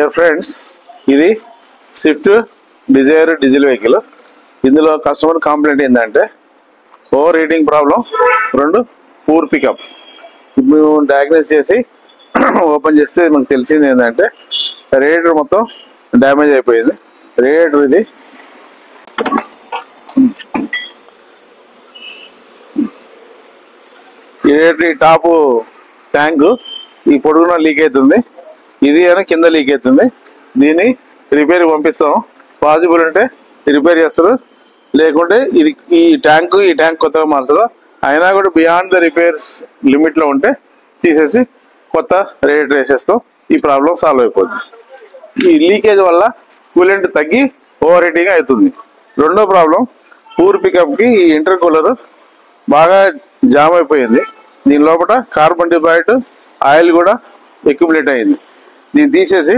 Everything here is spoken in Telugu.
డియర్ ఫ్రెండ్స్, ఇది స్విఫ్ట్ డిజైర్ డీజిల్ వెహికల్. ఇందులో కస్టమర్ కంప్లైంట్ ఏంటంటే over heating problem, 2 poor pickup. మేము డయాగ్నోస్ చేసి ఓపెన్ చేస్తే మనకు తెలిసింది ఏంటంటే రేడియేటర్ మొత్తం డ్యామేజ్ అయిపోయింది. రేడియేటర్ ఇది రేడియేటర్ టాప్ ట్యాంకు ఈ పొడుగున లీక్ అవుతుంది, ఇది అని కింద లీక్ అవుతుంది. దీన్ని రిపేర్ పంపిస్తాం. పాసిబుల్ ఉంటే రిపేర్ చేస్తారు, లేకుంటే ఇది ఈ ట్యాంక్ కొత్తగా మార్చడం. అయినా కూడా బియాండ్ ద రిపేర్స్ లిమిట్లో ఉంటే తీసేసి కొత్త రేడియేటర్ వేసేస్తాం. ఈ ప్రాబ్లం సాల్వ్ అయిపోతుంది. ఈ లీకేజ్ వల్ల కూలెంట్ తగ్గి ఓవర్ హీటింగ్ అవుతుంది. రెండో ప్రాబ్లం, పూర్ పికప్కి ఈ ఇంటర్ కూలర్ బాగా జామ్ అయిపోయింది. దీని లోపల కార్బన్ డైఆక్సైడ్ ఆయిల్ కూడా అక్యుములేట్ అయింది. దీన్ని తీసేసి